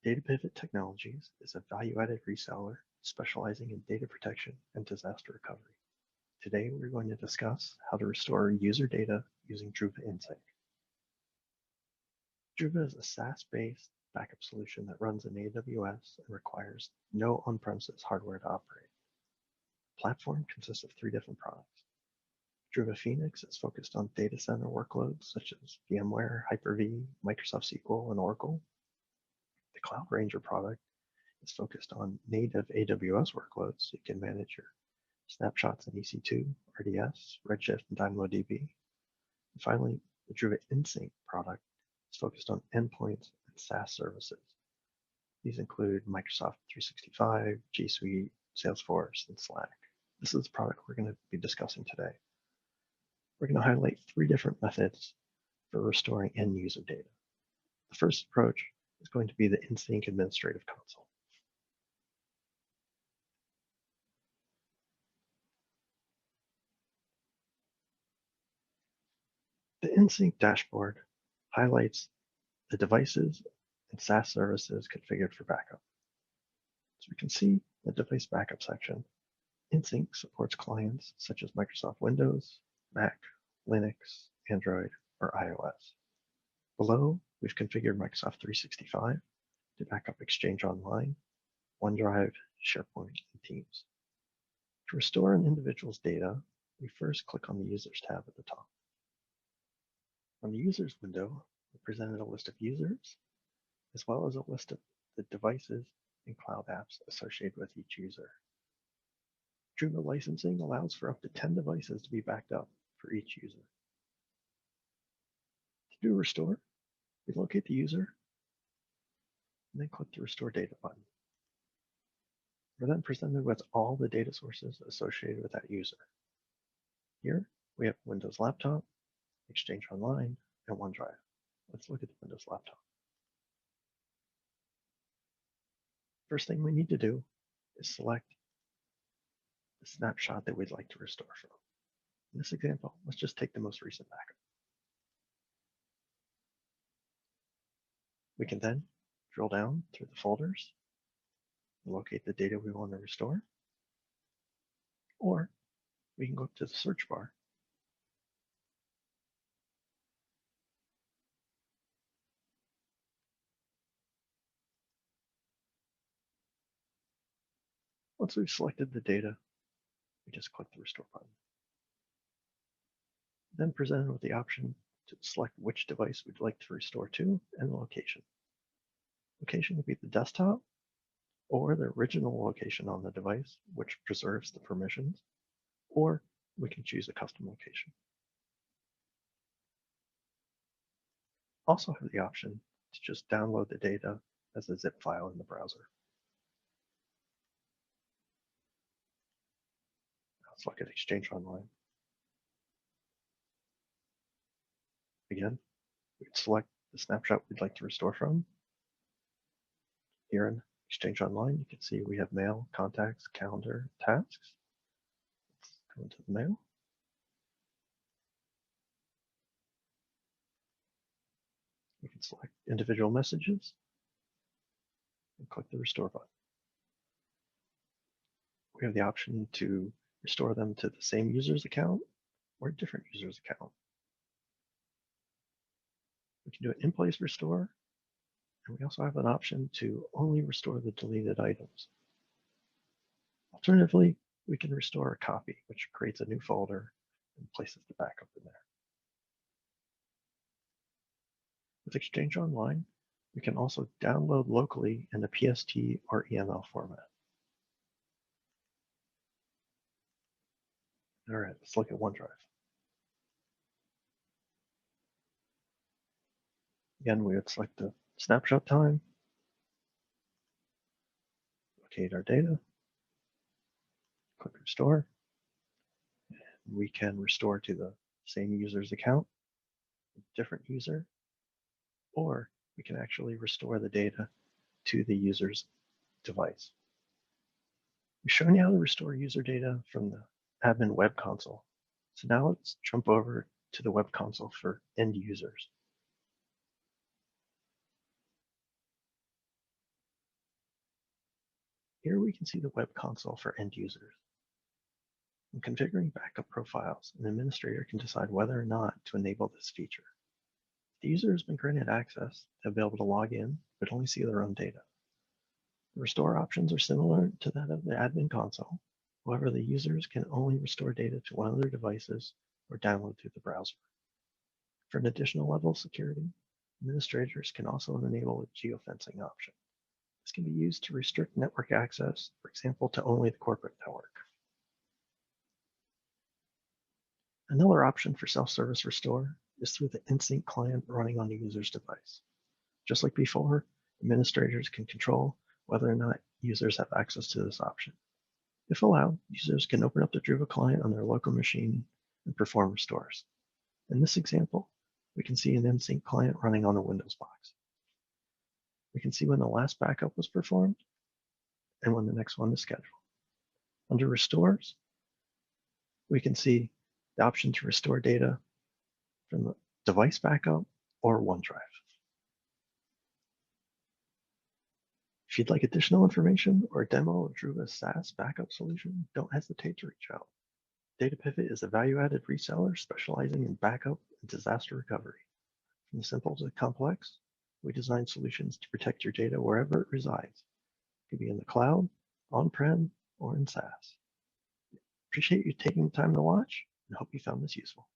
DataPivot Technologies is a value-added reseller specializing in data protection and disaster recovery. Today, we're going to discuss how to restore user data using Druva inSync. Druva is a SaaS-based backup solution that runs in AWS and requires no on-premises hardware to operate. The platform consists of 3 different products. Druva Phoenix is focused on data center workloads such as VMware, Hyper-V, Microsoft SQL, and Oracle. The Cloud Ranger product is focused on native AWS workloads, so you can manage your snapshots in EC2, RDS, Redshift, and DynamoDB. And finally, the Druva inSync product is focused on endpoints and SaaS services. These include Microsoft 365, G Suite, Salesforce, and Slack. This is the product we're going to be discussing today. We're going to highlight 3 different methods for restoring end user data. The first approach is going to be the inSync administrative console. The inSync dashboard highlights the devices and SaaS services configured for backup. So we can see the device backup section. inSync supports clients such as Microsoft Windows, Mac, Linux, Android, or iOS. Below, we've configured Microsoft 365 to back up Exchange Online, OneDrive, SharePoint, and Teams. To restore an individual's data, we first click on the Users tab at the top. On the Users window, we're presented a list of users, as well as a list of the devices and cloud apps associated with each user. Druva licensing allows for up to 10 devices to be backed up for each user. To do a restore, we locate the user and then click the Restore Data button. We're then presented with all the data sources associated with that user. Here, we have Windows Laptop, Exchange Online, and OneDrive. Let's look at the Windows Laptop. First thing we need to do is select the snapshot that we'd like to restore from. In this example, let's just take the most recent backup. We can then drill down through the folders, locate the data we want to restore, or we can go up to the search bar Once we've selected the data, we just click the Restore button. Then presented with the option to select which device we'd like to restore to and the location. Location would be the desktop or the original location on the device, which preserves the permissions, or we can choose a custom location. Also have the option to just download the data as a zip file in the browser. Let's look at Exchange Online. Again, we'd select the snapshot we'd like to restore from. Here in Exchange Online, you can see we have mail, contacts, calendar, tasks. Let's go into the mail. We can select individual messages and click the Restore button. We have the option to restore them to the same user's account or a different user's account. We can do an in-place restore, and we also have an option to only restore the deleted items. Alternatively, we can restore a copy, which creates a new folder and places the backup in there. With Exchange Online, we can also download locally in the PST or EML format. All right, let's look at OneDrive. Again, we would select the snapshot time, locate our data, click Restore. And we can restore to the same user's account, a different user, or we can actually restore the data to the user's device. We've shown you how to restore user data from the admin web console. So now let's jump over to the web console for end users. Here we can see the web console for end users. When configuring backup profiles, an administrator can decide whether or not to enable this feature. If the user has been granted access, they'll be able to log in, but only see their own data. The restore options are similar to that of the admin console. However, the users can only restore data to one of their devices or download through the browser. For an additional level of security, administrators can also enable a geofencing option. This can be used to restrict network access, for example, to only the corporate network. Another option for self-service restore is through the inSync client running on the user's device. Just like before, administrators can control whether or not users have access to this option. If allowed, users can open up the Druva client on their local machine and perform restores. In this example, we can see an inSync client running on a Windows box. We can see when the last backup was performed and when the next one is scheduled. Under restores, we can see the option to restore data from the device backup or OneDrive. If you'd like additional information or a demo of Druva's SaaS backup solution, don't hesitate to reach out. DataPivot is a value-added reseller specializing in backup and disaster recovery. From the simple to the complex, we design solutions to protect your data wherever it resides. It could be in the cloud, on-prem, or in SaaS. Appreciate you taking the time to watch and hope you found this useful.